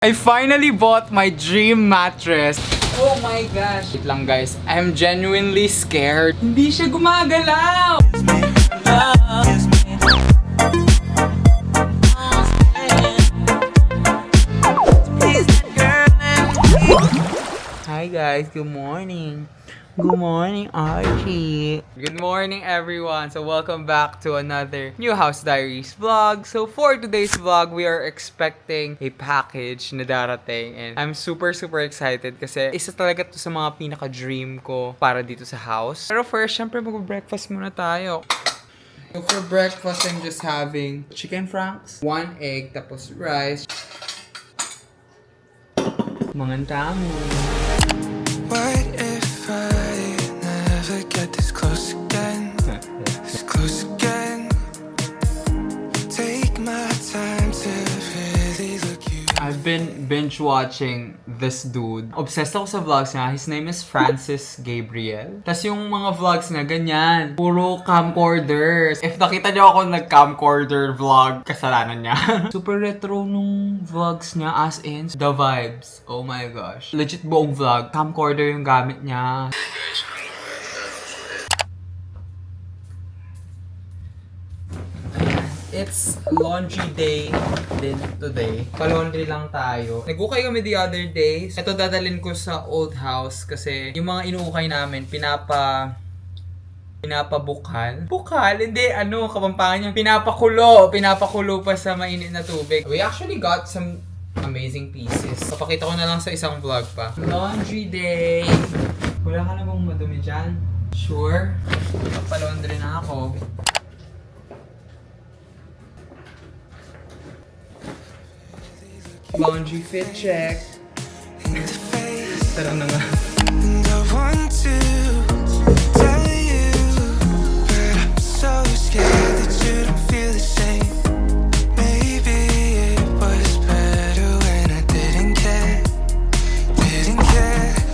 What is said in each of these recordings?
I finally bought my dream mattress. Oh my gosh. Wait lang guys, I'm genuinely scared. Hindi siya gumagalaw. Hi guys, good morning. Good morning, Archie. Good morning, everyone. So welcome back to another New House Diaries vlog. So for today's vlog, we are expecting a package na darating. And I'm super excited kasi isa talaga to sa mga pinaka-dream ko para dito sa house. Pero first, syempre mag-breakfast muna tayo. So for breakfast, I'm just having chicken franks, 1 egg, tapos rice. Mangantamo. What if I never get this close again? This close again. Take my time to really look you. I've been binge watching this dude. Obsessed ako sa vlogs niya. His name is Francis Gabriel. Tas yung mga vlogs niya, ganyan. Puro camcorders. If nakita niyo ako nag-camcorder vlog, kasalanan niya. Super retro nung vlogs niya, as in, the vibes. Oh my gosh. Legit buong vlog. Camcorder yung gamit niya. It's laundry day din today. Pa-laundry lang tayo. Nag-ukay kami the other day. Ito dadalhin ko sa old house kasi yung mga inuukay namin, pinapabukal. Bukal? Hindi, Kapampangan niya. Pinapakulo pa sa mainit na tubig. We actually got some amazing pieces. Papakita ko na lang sa isang vlog pa. Laundry day. Wala ka na bang madumi dyan? Sure. Pa-laundry na ako. Laundry fit check. Tara na nga. And I want to tell you, but I'm so scared that you don't feel the same. Maybe it was better when I didn't care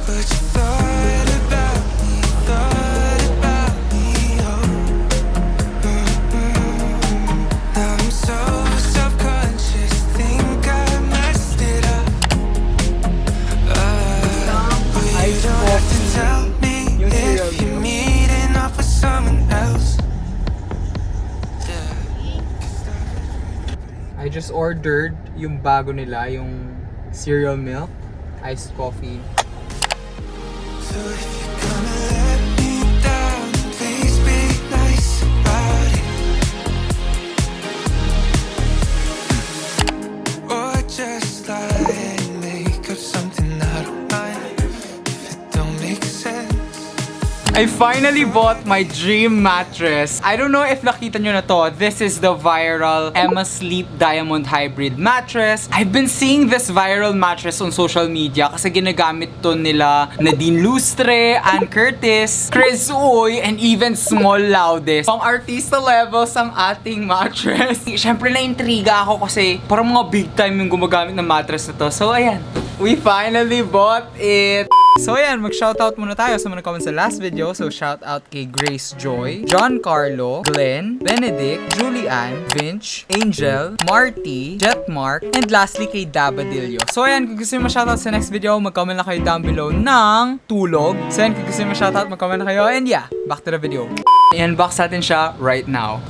what you thought about me, oh. Now I'm so self-conscious, think I messed it up. You don't have to tell me if you're meeting up with someone else. I just ordered yung bago nila, yung cereal milk, iced coffee. So if you're gonna let me down, please be nice about it. Or just lie and make up something I don't mind if it don't make sense. I finally bought my dream mattress. I don't know if nakita nyo na to. This is the viral Emma Sleep Diamond Hybrid mattress. I've been seeing this viral mattress on social media kasi ginagamit to nila Nadine Lustre, Ann Curtis, Chris Uy, and even Small Loudest. Pang artista levels ang ating mattress. Siyempre na-intriga ako kasi parang mga big time yung gumagamit ng mattress na to. So ayan, we finally bought it. So ayan, mag-shoutout muna tayo sa mga comments sa last video. So shoutout kay Grace Joy, John Carlo, Glenn, Benedict, Julianne, Vinch, Angel, Marty, Jetmark, and lastly kay Dabadillo. So ayan, kung gusto nyo ma-shoutout sa next video, mag-comment na kayo down below ng tulog. So ayan, kung gusto nyo ma-shoutout, mag-comment na kayo. And yeah, back to the video. I-unbox natin siya right now.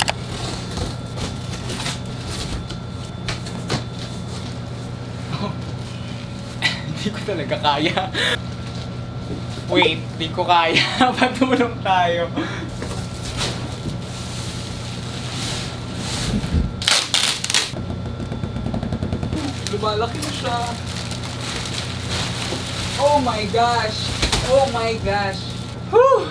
Hindi ko talaga kaya. Wait, di ko kaya. Patulong tayo. Lumalaki na siya. Oh my gosh! Oh my gosh! Whew!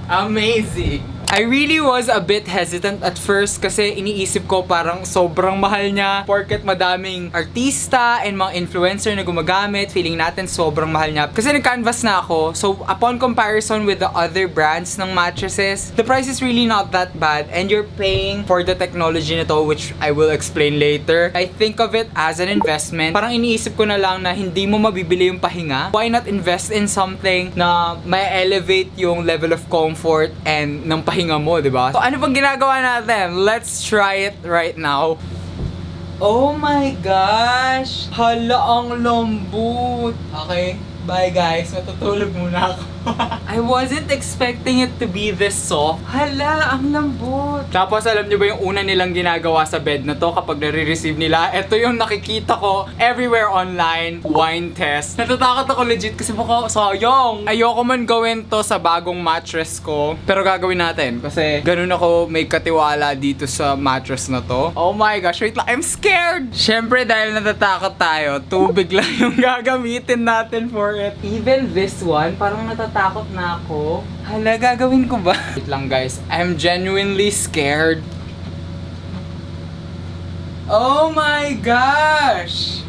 Amazing! I really was a bit hesitant at first kasi iniisip ko parang sobrang mahal niya porket madaming artista and mga influencer na gumagamit. Feeling natin sobrang mahal niya. Kasi nag-canvas na ako. So upon comparison with the other brands ng mattresses, the price is really not that bad and you're paying for the technology nito, which I will explain later. I think of it as an investment. Parang iniisip ko na lang na hindi mo mabibili yung pahinga. Why not invest in something na may elevate yung level of comfort and ng pahinga mo, di ba? So ano pang ginagawa natin? Let's try it right now. Oh my gosh! Hala, ang lambot! Okay, bye guys. Matutulog muna ako. I wasn't expecting it to be this soft. Hala, ang lambot! Tapos alam niyo ba yung una nilang ginagawa sa bed na to kapag nare-receive nila? Ito yung nakikita ko everywhere online. Wine test. Natatakot ako legit kasi baka sayang. Ayoko man gawin to sa bagong mattress ko. Pero gagawin natin kasi ganun ako may katiwala dito sa mattress na to. Oh my gosh, wait lang. I'm scared! Syempre dahil natatakot tayo, tubig lang yung gagamitin natin for it. Even this one, parang natatakot na ako. Hala, gagawin ko ba? Wait lang guys, I'm genuinely scared. Oh my gosh!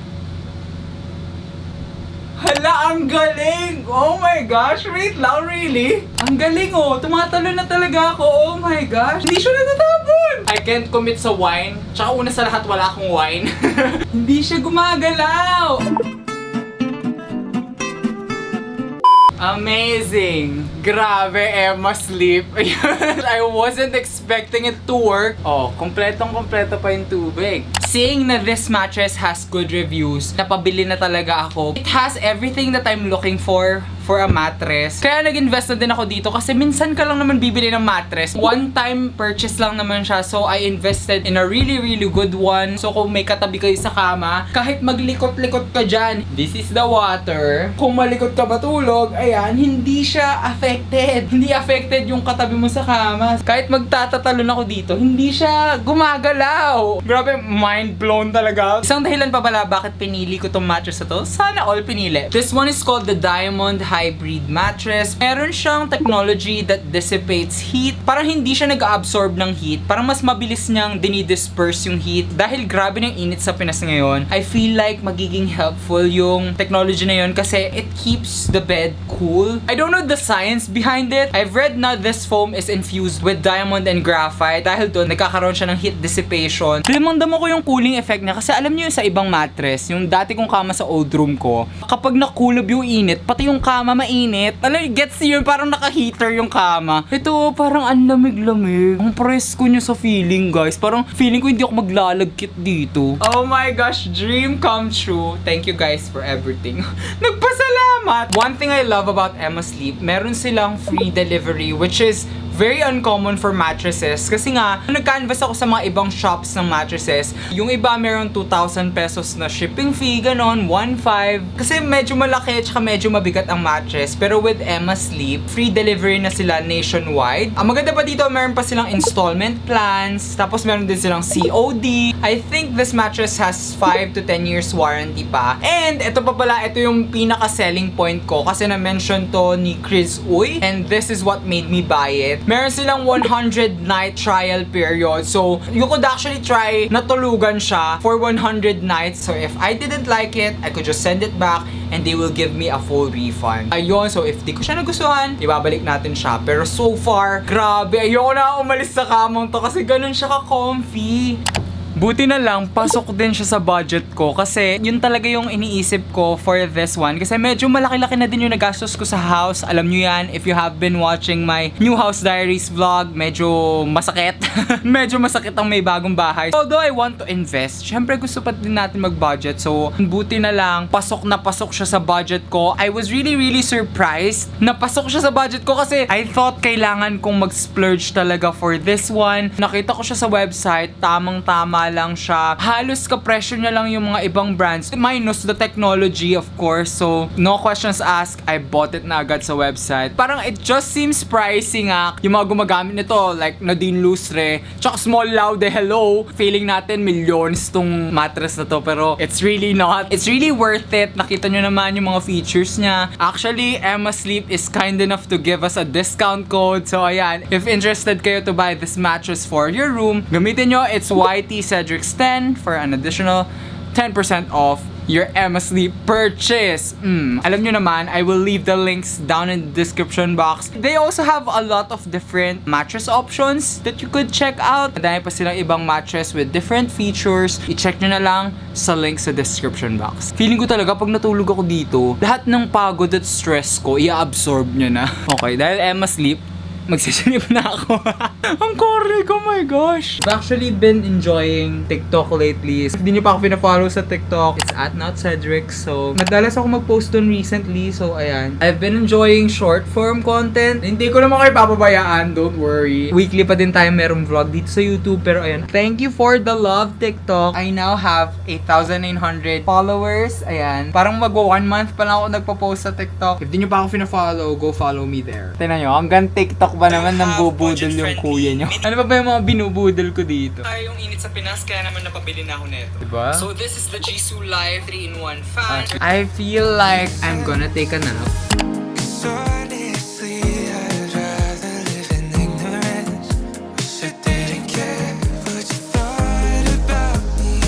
Hala, ang galing! Oh my gosh, wait lang, really? Ang galing oh, tumatalo na talaga ako. Oh my gosh, hindi siya natatapon! I can't commit sa wine. Tsaka una sa lahat, wala akong wine. Hindi siya gumagalaw! Amazing! Grabe, Emma Sleep. I wasn't expecting it to work. Oh, kompletong-kompleto pa yung tubig. Seeing na this mattress has good reviews, napabili na talaga ako. It has everything that I'm looking for a mattress. Kaya nag-invest na din ako dito kasi minsan ka lang naman bibili ng mattress. One-time purchase lang naman siya. So, I invested in a really, really good one. So, kung may katabi kayo sa kama, kahit maglikot-likot ka dyan, this is the water. Kung malikot ka matulog, ayan, hindi siya affected. Hindi affected yung katabi mo sa kama. Kahit magtatatalon ako dito, hindi siya gumagalaw. Grabe, mind blown talaga. Isang dahilan pa pala bakit pinili ko tong mattress na to. Sana all pinili. This one is called the Diamond Hybrid Mattress. Meron siyang technology that dissipates heat. Parang hindi siya nag-absorb ng heat. Parang mas mabilis niyang dinidisperse yung heat. Dahil grabe ng init sa Pinas ngayon, I feel like magiging helpful yung technology na yun kasi it keeps the bed cool. I don't know the science behind it. I've read na this foam is infused with diamond and graphite. Dahil doon, nagkakaroon siya ng heat dissipation. Limandam ko yung cooling effect niya kasi alam niyo yung sa ibang mattress, yung dati kong kama sa old room ko, kapag nakulob yung init, pati yung kama mainit. Alam, gets yun, parang naka-heater yung kama. Ito, parang ang lamig-lamig. Ang presko nyo sa feeling, guys. Parang feeling ko hindi ako maglalagkit dito. Oh my gosh, dream come true. Thank you guys for everything. Nagpasalamat! One thing I love about Emma Sleep, meron silang free delivery, which is very uncommon for mattresses. Kasi nga, nag-canvas ako sa mga ibang shops ng mattresses. Yung iba meron 2,000 pesos na shipping fee, ganon, 1,500. Kasi medyo malaki at saka medyo mabigat ang mattress. Pero with Emma Sleep, free delivery na sila nationwide. Ang maganda pa dito, meron pa silang installment plans. Tapos meron din silang COD. I think this mattress has 5 to 10 years warranty pa. And ito pa pala, ito yung pinaka-selling point ko. Kasi na-mention to ni Chris Uy. And this is what made me buy it. Meron silang 100 night trial period. So, you could actually try na tulugan siya for 100 nights. So, if I didn't like it, I could just send it back and they will give me a full refund. Ayun, so if di ko siya nagustuhan, ibabalik natin siya. Pero so far, grabe, ayoko na umalis sa kamang to kasi ganun siya ka-comfy. Buti na lang, pasok din siya sa budget ko kasi yun talaga yung iniisip ko for this one. Kasi medyo malaki-laki na din yung nagastos ko sa house. Alam nyo yan, if you have been watching my New House Diaries vlog, medyo masakit. Medyo masakit ang may bagong bahay. Although I want to invest, syempre gusto pa din natin mag-budget. So, buti na lang, pasok na pasok siya sa budget ko. I was really, really surprised na pasok siya sa budget ko kasi I thought kailangan kong mag-splurge talaga for this one. Nakita ko siya sa website, tamang-tama lang siya. Halos ka-presyo niya lang yung mga ibang brands. Minus the technology, of course. So, no questions asked. I bought it na agad sa website. Parang it just seems pricey nga. Yung mga gumagamit nito, like Nadine Lustre, tsaka Small Laude, hello. Feeling natin millions tong mattress na to. Pero it's really not. It's really worth it. Nakita nyo naman yung mga features niya. Actually, Emma Sleep is kind enough to give us a discount code. So, ayan. If interested kayo to buy this mattress for your room, gamitin nyo. It's YT Cedric's 10 for an additional 10% off your Emma Sleep purchase. Alam nyo naman, I will leave the links down in the description box. They also have a lot of different mattress options that you could check out. Dahil pa silang ibang mattress with different features. I-check nyo na lang sa link sa description box. Feeling ko talaga pag natulog ako dito, lahat ng pagod at stress ko, i-absorb nyo na. Okay, dahil Emma Sleep, magsisilip na ako. Ang corny ko, my gosh. I've actually been enjoying TikTok lately. If hindi nyo pa ako pina-follow sa TikTok, it's @NotCedric. So, madalas ako mag-post dun recently. So, ayan. I've been enjoying short form content. Hindi ko naman kayo papabayaan, don't worry. Weekly pa din tayo merong vlog dito sa YouTube. Pero ayan, thank you for the love, TikTok. I now have 8,900 followers. Ayan. Parang mag-1 month pa lang ako nagpo-post sa TikTok. If di nyo pa ako pina-follow, go follow me there. Tingnan nyo, hanggang TikTok ba naman nang bubudol yung kuya nyo? Ano ba yung mga binubudol ko dito? Ay, yung init sa Pinas, kaya naman napabili na ako neto. Diba? So this is the Jisoo Live 3-in-1 fan. I feel like I'm gonna take a nap. 'Cause honestly, I'd rather live in ignorance. Wish I didn't care what you thought about me.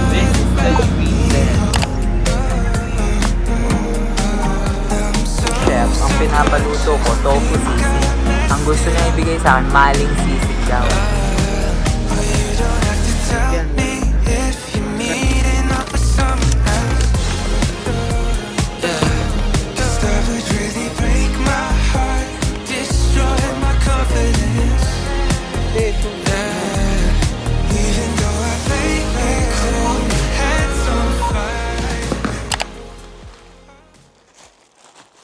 This is the sweetest. Chef, ang pinapaluto ko, tofu sisig. Ang gusto niya ibigay sa akin, maling sisig daw. You don't have to tell me if you're meeting up with someone else. Cause that would really break my heart, destroy my confidence. Even though I play it cool, my head's on fire.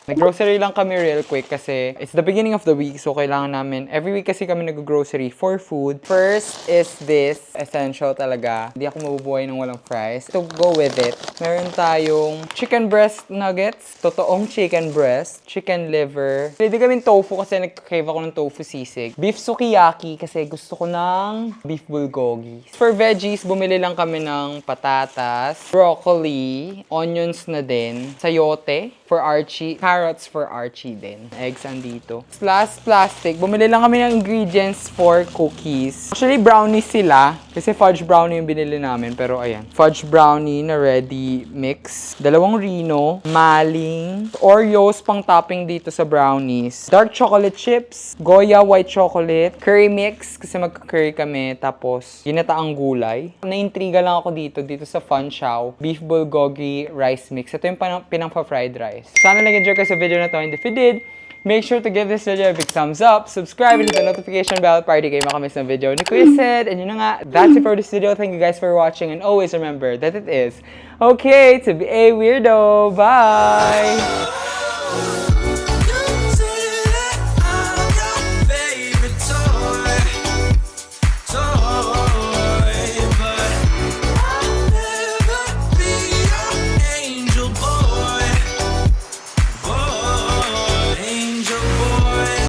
Nag-grocery lang kami real quick kasi it's the beginning of the week, so kailangan namin, every week kasi kami nag-grocery for food. First is this, essential talaga. Hindi ako mabubuhay ng walang fries. To go with it, meron tayong chicken breast nuggets, totoong chicken breast, chicken liver. Pwede kami tofu kasi nag-crave ako ng tofu sisig. Beef sukiyaki kasi gusto ko ng beef bulgogi. For veggies, bumili lang kami ng patatas, broccoli, onions na din, sayote for Archie, carrots for Archie din. Eggs andito. Last plastic, bumili lang kami ng ingredients for cookies. Actually, brownies sila. Kasi fudge brownie yung binili namin. Pero ayan. Fudge brownie na ready mix. 2 Rino. Maling. Oreos pang topping dito sa brownies. Dark chocolate chips. Goya white chocolate. Curry mix. Kasi magka-curry kami. Tapos, ginataang gulay. Naintriga lang ako dito sa Fun Chow. Beef bulgogi rice mix. Ito yung pinang-fried rice. Sana nag-enjoy kayo sa video na to. And if you did, make sure to give this video a big thumbs up, subscribe, and hit the notification bell para di kayo makamiss ng video ni Kuya Sed. And yun na nga, that's it for this video. Thank you guys for watching, and always remember that it is okay to be a weirdo. Bye!